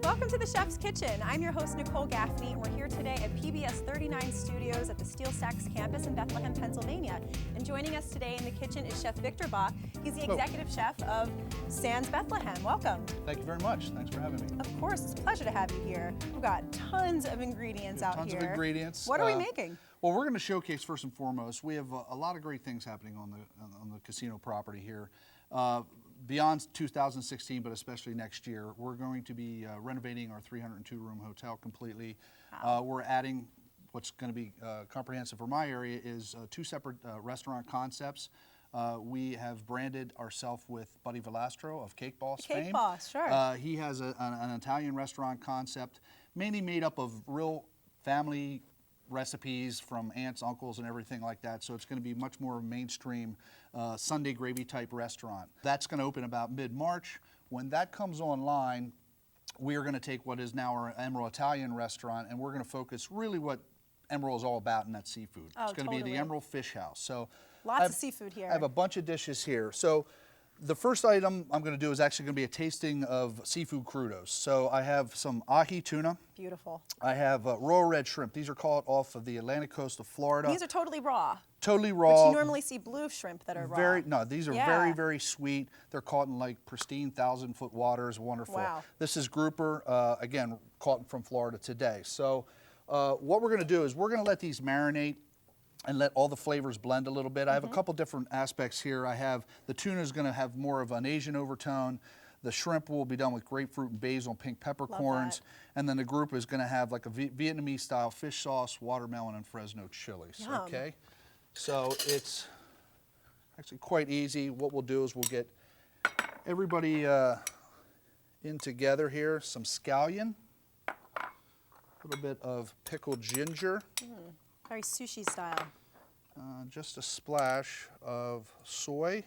Welcome to the Chef's Kitchen. I'm your host, Nicole Gaffney, and we're here today at PBS 39 Studios at the Steel Stacks campus in Bethlehem, Pennsylvania. And joining us today in the kitchen is Chef Victor Bock. He's the executive chef of Sands-Bethlehem. Welcome. Thank you very much. Thanks for having me. Of course, it's a pleasure to have you here. We've got tons of ingredients out here. Tons of ingredients. What are we making? Well, we're going to showcase first and foremost. We have a lot of great things happening on the casino property here. Beyond 2016, but especially next year, we're going to be renovating our 302-room hotel completely. Wow. We're adding what's going to be comprehensive for my area is two separate restaurant concepts. We have branded ourselves with Buddy Velastro of Cake Boss fame. Cake Boss, sure. He has an Italian restaurant concept, mainly made up of real family recipes from aunts, uncles, and everything like that. So it's going to be much more mainstream Sunday gravy type restaurant. That's going to open about mid-March. When that comes online, we are going to take what is now our Emeril Italian restaurant, and we're going to focus really what Emeril is all about in that seafood. Oh, it's going to totally. be the Emeril Fish House. So Lots of seafood here. I have a bunch of dishes here. So the first item I'm going to do is actually going to be a tasting of Seafood Crudos. So I have some Ahi Tuna. Beautiful. I have royal red shrimp. These are caught off of the Atlantic coast of Florida. These are totally raw. Totally raw. But you normally see blue shrimp that are raw. No, these are very, very sweet. They're caught in like pristine 1,000-foot waters. Wonderful. Wow. This is grouper, again, caught from Florida today. So what we're going to do is we're going to let these marinate and let all the flavors blend a little bit. I have a couple different aspects here. I have the tuna is going to have more of an Asian overtone. The shrimp will be done with grapefruit and basil and pink peppercorns. And then the group is going to have like a Vietnamese style fish sauce, watermelon, and Fresno chilies. Yum. Okay? So it's actually quite easy. What we'll do is we'll get everybody in together here. Some scallion, a little bit of pickled ginger. Very sushi style. Just a splash of soy.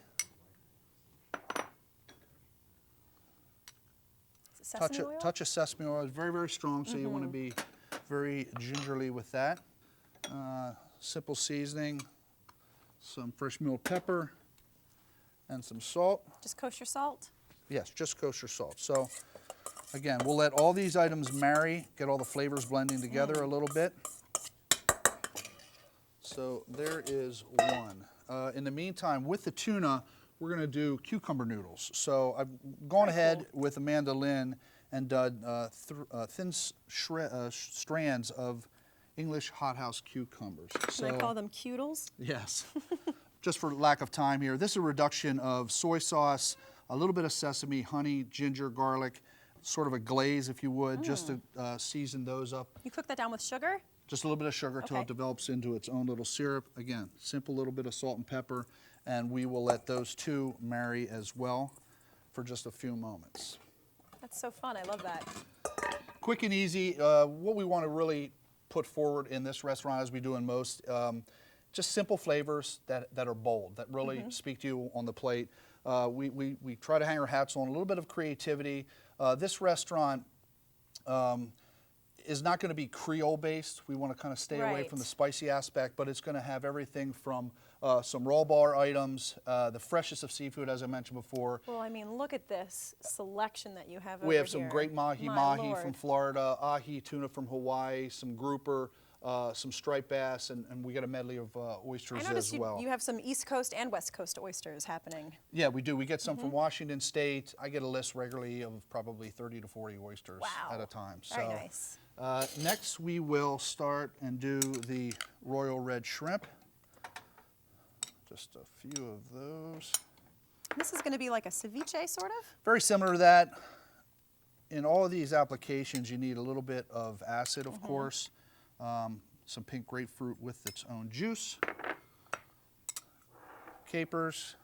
Sesame oil? Touch of sesame oil. It's very, very strong, so you want to be very gingerly with that. Simple seasoning, some fresh milled pepper, and some salt. Just kosher salt? Yes, just kosher salt. So again, we'll let all these items marry, get all the flavors blending together a little bit. So there is one. In the meantime, with the tuna, we're going to do cucumber noodles. So I've gone ahead with Amanda Lynn and done thin strands of English hothouse cucumbers. Can I call them cutles? Yes. Just for lack of time here, this is a reduction of soy sauce, a little bit of sesame, honey, ginger, garlic, sort of a glaze, if you would, just to season those up. You cook that down with sugar? Just a little bit of sugar till it develops into its own little syrup. Again, simple little bit of salt and pepper, and we will let those two marry as well for just a few moments. That's so fun. I love that. Quick and easy. What we want to really put forward in this restaurant, as we do in most, just simple flavors that are bold, that really speak to you on the plate. We try to hang our hats on a little bit of creativity. This restaurant is not going to be Creole based. We want to kind of stay away from the spicy aspect, but it's going to have everything from some raw bar items, the freshest of seafood, as I mentioned before. Well, I mean, look at this selection that you have over here. We have some great mahi from Florida, Ahi Tuna from Hawaii, some grouper, some striped bass, and we got a medley of oysters as well. You have some East Coast and West Coast oysters happening. Yeah, we do. We get some from Washington State. I get a list regularly of probably 30 to 40 oysters at a time. Very nice. Next, we will start and do the royal red shrimp. Just a few of those. This is going to be like a ceviche, sort of? Very similar to that. In all of these applications, you need a little bit of acid, of course. Some pink grapefruit with its own juice. Capers.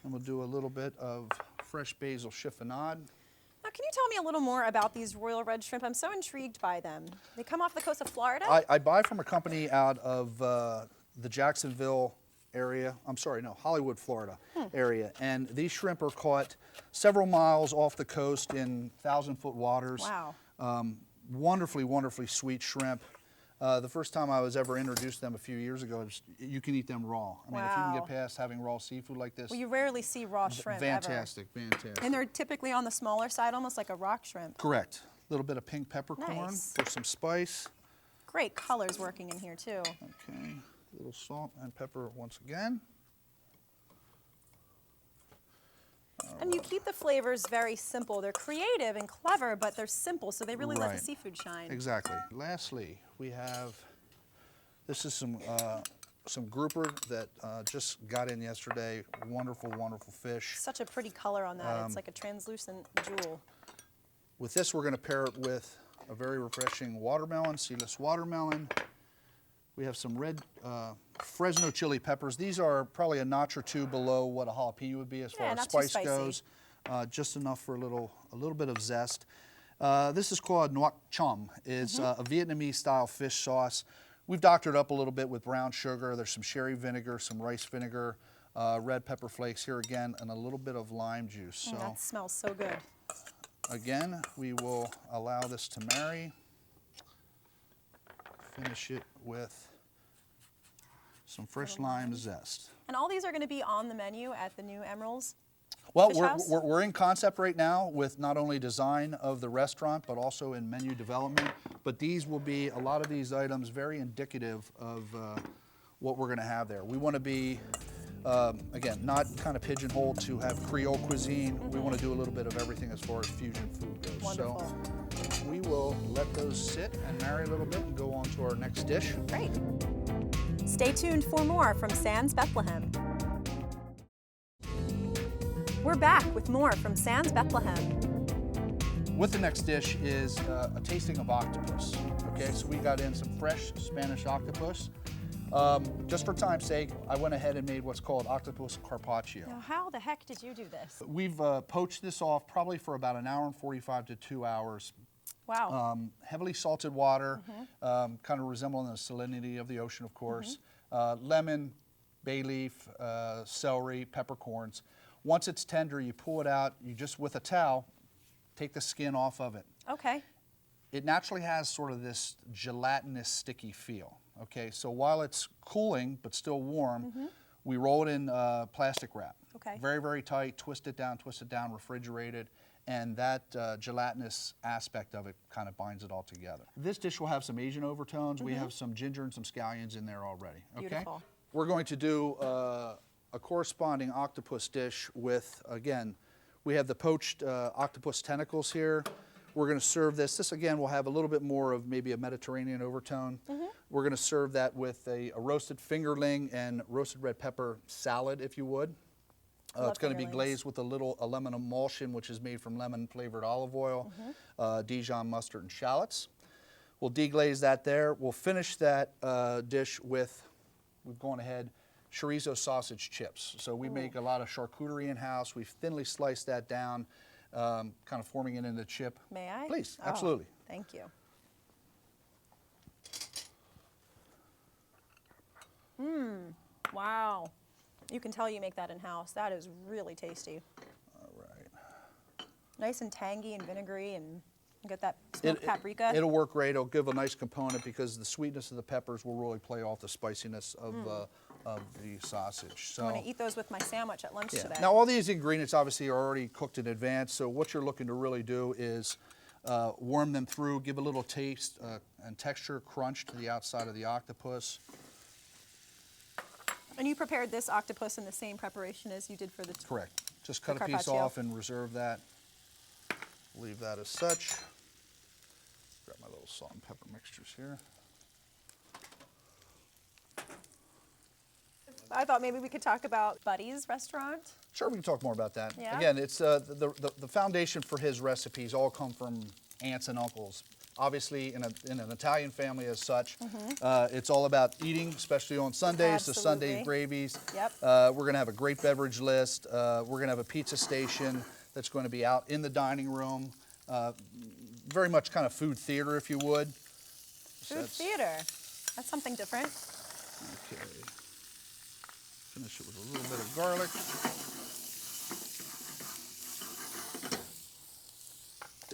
And we'll do a little bit of fresh basil chiffonade. Now, can you tell me a little more about these royal red shrimp? I'm so intrigued by them. They come off the coast of Florida? I buy from a company out of the Jacksonville area. I'm sorry, no, Hollywood, Florida area. And these shrimp are caught several miles off the coast in 1,000-foot waters. Wow. Wonderfully, wonderfully sweet shrimp. The first time I was ever introduced to them a few years ago, you can eat them raw. I mean, if you can get past having raw seafood like this. Well, you rarely see raw shrimp fantastic, ever. fantastic. And they're typically on the smaller side, almost like a rock shrimp. Correct. A little bit of pink peppercorn Nice. for some spice. Great colors working in here too. Okay, a little salt and pepper once again. And you keep the flavors very simple. They're creative and clever, but they're simple, so they really let the seafood shine. Exactly. Lastly, we have, this is some grouper that just got in yesterday. Wonderful, wonderful fish. Such a pretty color on that. It's like a translucent jewel. With this, we're going to pair it with a very refreshing watermelon, seedless watermelon. We have some red Fresno chili peppers. These are probably a notch or two below what a jalapeno would be as far as spice goes. Just enough for a little bit of zest. This is called Gnocchi. It's a Vietnamese style fish sauce. We've doctored up a little bit with brown sugar. There's some sherry vinegar, some rice vinegar, red pepper flakes here again, and a little bit of lime juice. So that smells so good. again, we will allow this to marry. Finish it with some fresh lime zest. And all these are going to be on the menu at the new Emeril's? Well, we're in concept right now with not only design of the restaurant, but also in menu development. But these will be, a lot of these items, very indicative of what we're going to have there. We want to be, again, not kind of pigeonholed to have Creole cuisine. We want to do a little bit of everything as far as fusion food goes. Wonderful. So we will let those sit and marry a little bit and go on to our next dish. Great. Stay tuned for more from Sands-Bethlehem. We're back with more from Sands-Bethlehem. With the next dish is a tasting of octopus. Okay, so we got in some fresh Spanish octopus. Just for time's sake, I went ahead and made what's called Octopus Carpaccio. Now, how the heck did you do this? We've poached this off probably for about an hour and 45 to 2 hours. Wow. Heavily salted water, kind of resembling the salinity of the ocean, of course. Lemon, bay leaf, celery, peppercorns. Once it's tender, you pull it out. You just, with a towel, take the skin off of it. Okay. It naturally has sort of this gelatinous, sticky feel. Okay, so while it's cooling but still warm, we roll it in plastic wrap. Okay. Very, very tight, twist it down, refrigerate it, and that gelatinous aspect of it kind of binds it all together. This dish will have some Asian overtones. We have some ginger and some scallions in there already. Okay? Beautiful. We're going to do a corresponding octopus dish with, again, we have the poached octopus tentacles here. We're going to serve this. This, again, will have a little bit more of maybe a Mediterranean overtone. We're going to serve that with a roasted fingerling and roasted red pepper salad, if you would. It's going to be glazed with a lemon emulsion, which is made from lemon-flavored olive oil, Dijon mustard, and shallots. We'll deglaze that there. We'll finish that dish with, we've gone ahead, chorizo sausage chips. So we make a lot of charcuterie in-house. We've thinly sliced that down, kind of forming it into a chip. May I? Please, absolutely. Thank you. Wow. You can tell you make that in-house. That is really tasty. All right. Nice and tangy and vinegary, and you get that smoked paprika. It'll work great. It'll give a nice component because the sweetness of the peppers will really play off the spiciness of the sausage. So I'm going to eat those with my sandwich at lunch today. Now, all these ingredients obviously are already cooked in advance, so what you're looking to really do is warm them through, give a little taste and texture, crunch to the outside of the octopus. And you prepared this octopus in the same preparation as you did for the Correct. Just cut a piece off and reserve that. Leave that as such. Grab my little salt and pepper mixtures here. I thought maybe we could talk about Buddy's restaurant. Sure, we can talk more about that. Yeah? Again, it's the foundation for his recipes all come from aunts and uncles. Obviously, in an Italian family as such, it's all about eating, especially on Sundays, so Sunday gravies. Yep. We're going to have a great beverage list. We're going to have a pizza station that's going to be out in the dining room. Very much kind of food theater, if you would. Food theater. That's something different. Okay. Finish it with a little bit of garlic.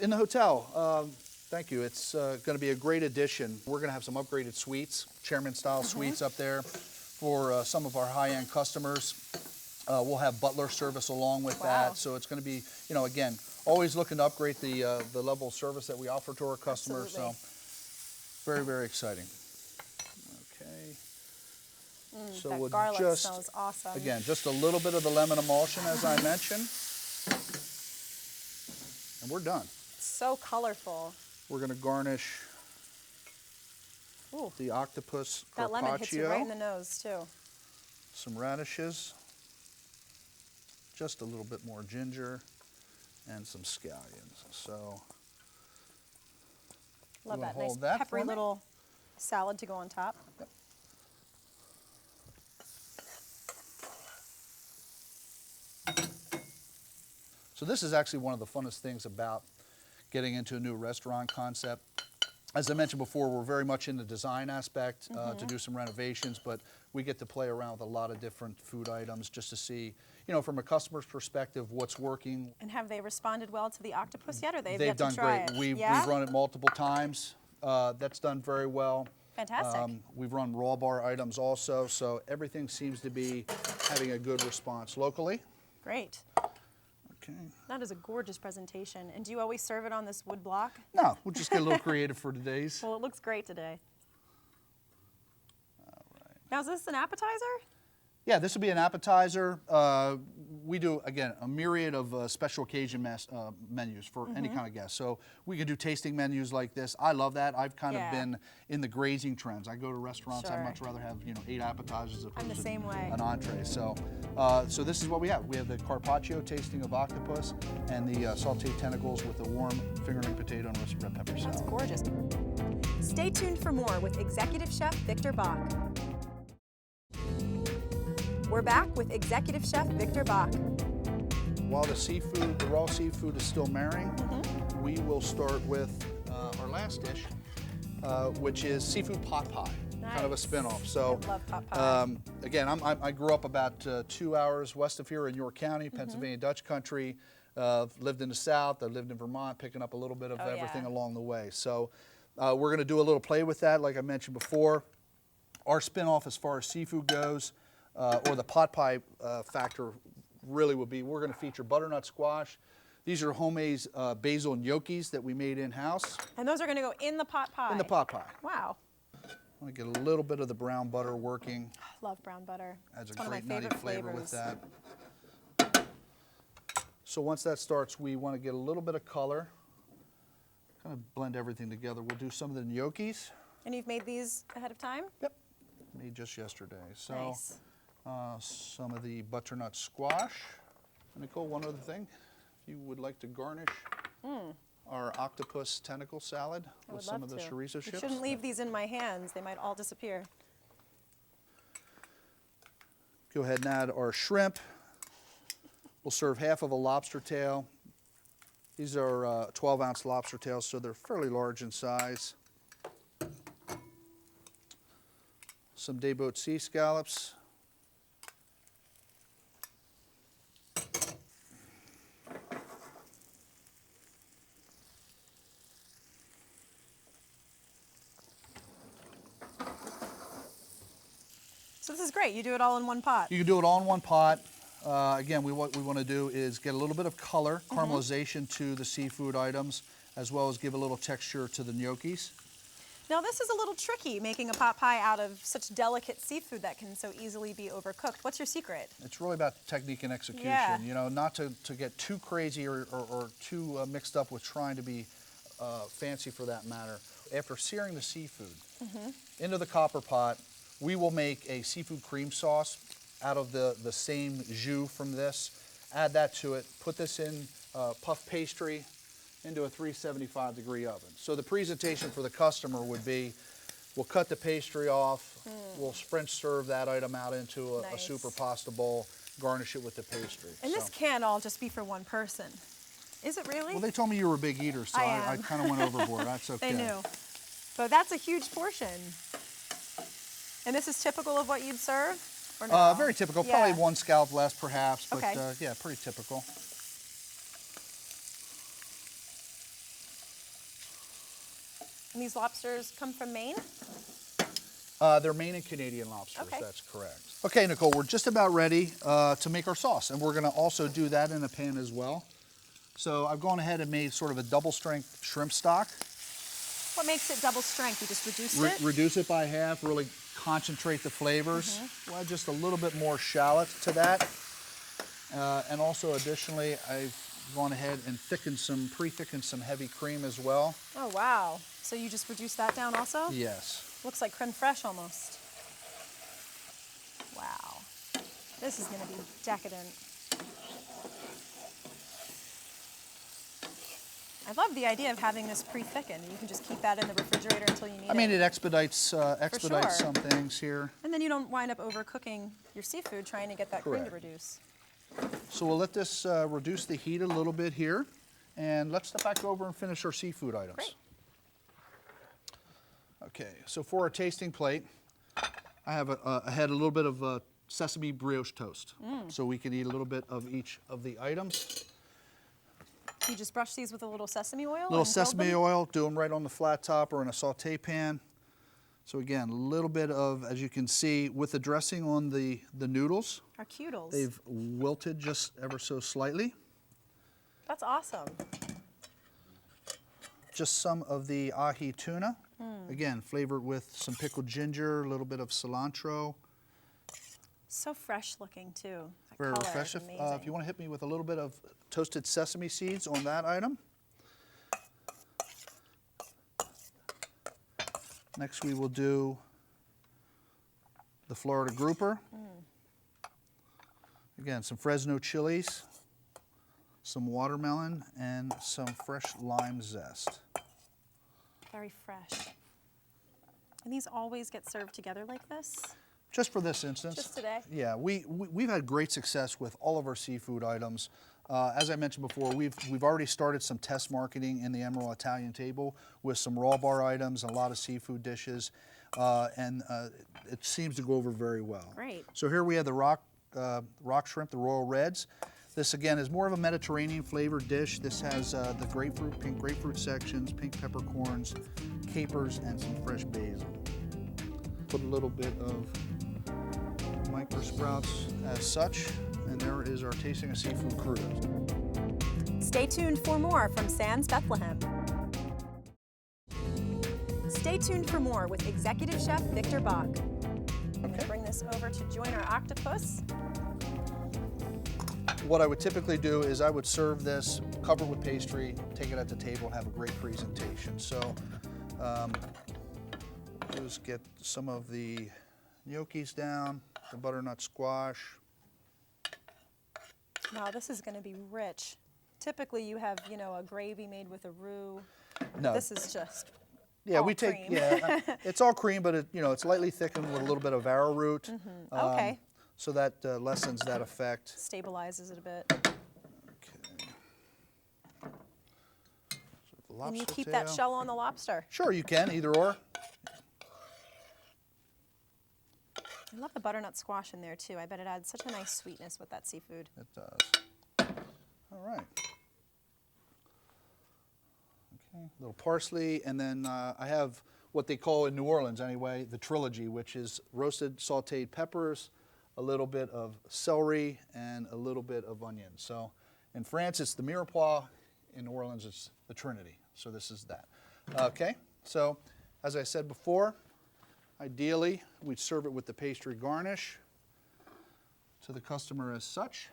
In the hotel, Thank you. It's going to be a great addition. We're going to have some upgraded suites, chairman-style suites up there for some of our high-end customers. We'll have butler service along with that. So it's going to be, you know, again, always looking to upgrade the level of service that we offer to our customers. Absolutely. So very, very exciting. Okay. So that we'll garlic just, smells awesome. again, just a little bit of the lemon emulsion, as I mentioned. And we're done. So colorful. We're going to garnish the octopus carpaccio. That lemon hits you right in the nose, too. Some radishes, just a little bit more ginger, and some scallions. So, love that hold nice that peppery for me? little salad to go on top. Yep. So this is actually one of the funnest things about getting into a new restaurant concept. As I mentioned before, we're very much in the design aspect to do some renovations, but we get to play around with a lot of different food items just to see, you know, from a customer's perspective, what's working. And have they responded well to the octopus yet, or they've They've yet done to try great. it? We've Yeah? run it multiple times. That's done very well. Fantastic. We've run raw bar items also, so everything seems to be having a good response locally. Great. Okay. That is a gorgeous presentation. And do you always serve it on this wood block? No, we'll just get a little creative for today's. Well, it looks great today. All right. Now, is this an appetizer? Yeah, this would be an appetizer. We do, again, a myriad of special occasion menus for any kind of guest. So we could do tasting menus like this. I love that. I've kind of been in the grazing trends. I go to restaurants, I'd much rather have, you know, 8 appetizers as opposed to an entree. So, so this is what we have. We have the carpaccio tasting of octopus and the sauteed tentacles with a warm fingerling potato and roasted red pepper salad. That's gorgeous. Stay tuned for more with Executive Chef Victor Bock. We're back with Executive Chef Victor Bock. While the seafood, the raw seafood is still marrying, we will start with our last dish, which is seafood pot pie, kind of a spin-off. So, I love pot pie. again, I grew up about 2 hours west of here in York County, Pennsylvania Dutch country. Lived in the South, I lived in Vermont, picking up a little bit of everything along the way. So we're going to do a little play with that, like I mentioned before. Our spin-off as far as seafood goes, or the pot pie factor really would be, we're going to feature butternut squash. These are homemade basil gnocchis that we made in-house. And those are going to go in the pot pie? In the pot pie. Wow. I want to get a little bit of the brown butter working. I love brown butter. Adds a It's one great of my nutty favorite flavor with flavors. that. So once that starts, we want to get a little bit of color. Kind of blend everything together. We'll do some of the gnocchis. And you've made these ahead of time? Yep. Made just yesterday. So Nice. some of the butternut squash. Nicole, one other thing. If you would like to garnish our octopus tentacle salad with some of the chorizo You chips. shouldn't leave these in my hands. They might all disappear. Go ahead and add our shrimp. We'll serve half of a lobster tail. These are 12-ounce lobster tails, so they're fairly large in size. Some day-boat sea scallops. So this is great. You do it all in one pot. You can do it all in one pot. Again, what we want to do is get a little bit of color, caramelization to the seafood items, as well as give a little texture to the gnocchis. Now this is a little tricky, making a pot pie out of such delicate seafood that can so easily be overcooked. What's your secret? It's really about technique and execution. Yeah. You know, not to get too crazy or too mixed up with trying to be fancy for that matter. After searing the seafood into the copper pot, we will make a seafood cream sauce out of the same jus from this. Add that to it. Put this in puff pastry into a 375-degree oven. So the presentation for the customer would be, we'll cut the pastry off, we'll French serve that item out into a super pasta bowl, garnish it with the pastry. And this can't all just be for one person. Is it really? Well, they told me you were a big eater, so I kind of went overboard. That's okay. They knew. So that's a huge portion. And this is typical of what you'd serve? Or no? Very typical. Probably one scallop less, perhaps, but Okay. yeah, pretty typical. And these lobsters come from Maine? They're Maine and Canadian lobsters, Okay. that's correct. Okay, Nicole, we're just about ready to make our sauce, and we're gonna also do that in a pan as well. So I've gone ahead and made sort of a double strength shrimp stock. What makes it double strength? You just reduce it? Reduce it by half, really concentrate the flavors. We'll add just a little bit more shallot to that. And also additionally, I've gone ahead and pre-thickened some heavy cream as well. Oh, wow. So you just reduce that down also? Yes. Looks like creme fraiche almost. Wow. This is gonna be decadent. I love the idea of having this pre-thickened. You can just keep that in the refrigerator until you need it. I mean, it expedites sure. some things here. And then you don't wind up overcooking your seafood trying to get that cream to reduce. So we'll let this reduce the heat a little bit here. And let's step back over and finish our seafood items. Great. Okay, so for our tasting plate, I have I had a little bit of sesame brioche toast. So we can eat a little bit of each of the items. You just brush these with a little sesame oil? Little sesame oil, do them right on the flat top or in a saute pan. So again, a little bit of, as you can see, with the dressing on the noodles. Our Q-Doodles. They've wilted just ever so slightly. That's awesome. Just some of the Ahi Tuna. Again, flavored with some pickled ginger, a little bit of cilantro. So fresh looking too. That Very color refreshing. is amazing. If you want to hit me with a little bit of toasted sesame seeds on that item. Next we will do the Florida grouper. Again, some Fresno chilies, some watermelon, and some fresh lime zest. Very fresh. And these always get served together like this? Just for this instance. Just today? Yeah, we've had great success with all of our seafood items. As I mentioned before, we've already started some test marketing in the Emeril Italian table with some raw bar items, a lot of seafood dishes, and it seems to go over very well. Great. So here we have the rock shrimp, the Royal Reds. This again is more of a Mediterranean flavored dish. This has the pink grapefruit sections, pink peppercorns, capers, and some fresh basil. Put a little bit of micro sprouts as such, and there is our tasting of Seafood Crudo. Stay tuned for more from Sands-Bethlehem. Stay tuned for more with Executive Chef Victor Bock. I'm going to bring this over to join our octopus. What I would typically do is I would serve this, cover it with pastry, take it at the table, and have a great presentation. So just get some of the gnocchis down, the butternut squash. Wow, this is going to be rich. Typically you have, you know, a gravy made with a roux. No. This is just Yeah, all we take, cream. it's all cream, but it's lightly thickened with a little bit of arrowroot. Okay. So that lessens that effect. Stabilizes it a bit. Okay. So And you lobster keep that tail. shell on the lobster. Sure, you can, either or. I love the butternut squash in there too. I bet it adds such a nice sweetness with that seafood. It does. All right. Okay, a little parsley, and then I have what they call in New Orleans anyway, the trilogy, which is roasted sauteed peppers, a little bit of celery, and a little bit of onion. So in France, it's the mirepoix. In New Orleans, it's the Trinity. So this is that. Okay, so as I said before, ideally, we'd serve it with the pastry garnish to the customer as such.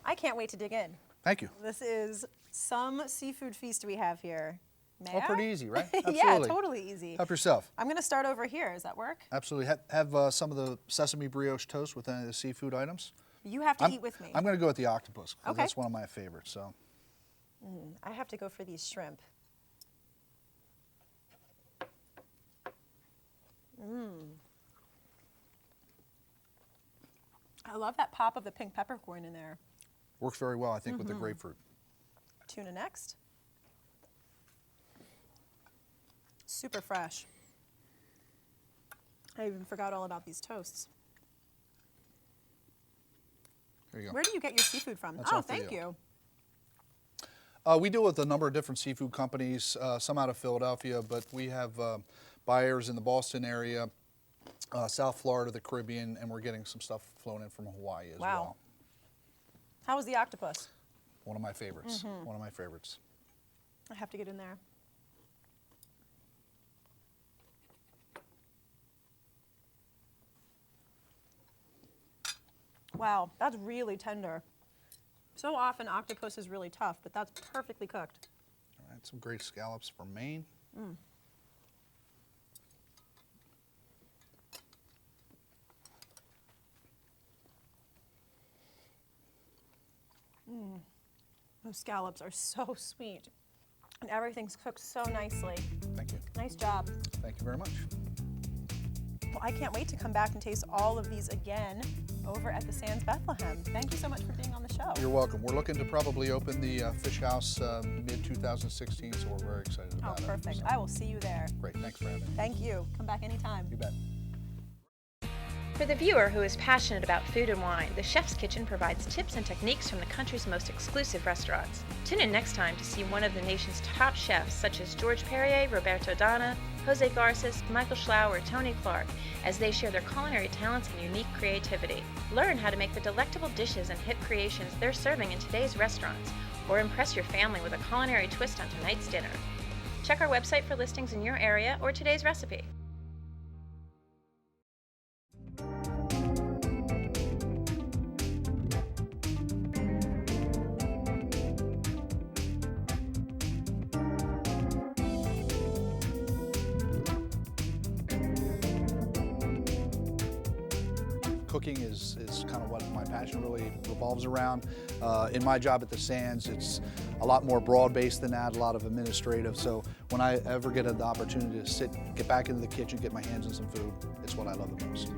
I can't wait to dig in. Thank you. This is some seafood feast we have here. May All I? pretty easy, right? Yeah, Absolutely. totally easy. Help yourself. I'm going to start over here. Does that work? Absolutely. Have some of the sesame brioche toast with any of the seafood items. You have to eat with me. I'm going to go with the octopus. 'Cause Okay. That's one of my favorites. So. I have to go for these shrimp. I love that pop of the pink peppercorn in there. Works very well, I think, with the grapefruit. Tuna next. Super fresh. I even forgot all about these toasts. There you go. Where do you get your seafood from? That's Oh, all for thank you. you. We deal with a number of different seafood companies, some out of Philadelphia, but we have buyers in the Boston area, South Florida, the Caribbean, and we're getting some stuff flown in from Hawaii as well. How was the octopus? One of my favorites. One of my favorites. I have to get in there. Wow, that's really tender. So often octopus is really tough, but that's perfectly cooked. All right, some great scallops from Maine. Those scallops are so sweet, and everything's cooked so nicely. Thank you. Nice job. Thank you very much. Well, I can't wait to come back and taste all of these again over at the Sands-Bethlehem. Thank you so much for being on the show. You're welcome. We're looking to probably open the fish house mid-2016, so we're very excited about it. Oh, perfect. So. I will see you there. Great. Thanks for having me. Thank you. Come back anytime. You bet. For the viewer who is passionate about food and wine, the Chef's Kitchen provides tips and techniques from the country's most exclusive restaurants. Tune in next time to see one of the nation's top chefs such as George Perrier, Roberto Dana, Jose Garces, Michael Schlau, or Tony Clark as they share their culinary talents and unique creativity. Learn how to make the delectable dishes and hip creations they're serving in today's restaurants, or impress your family with a culinary twist on tonight's dinner. Check our website for listings in your area or today's recipe. Cooking is kind of what my passion really revolves around. In my job at the Sands, it's a lot more broad-based than that, a lot of administrative. So when I ever get the opportunity to get back into the kitchen, get my hands on some food, it's what I love the most.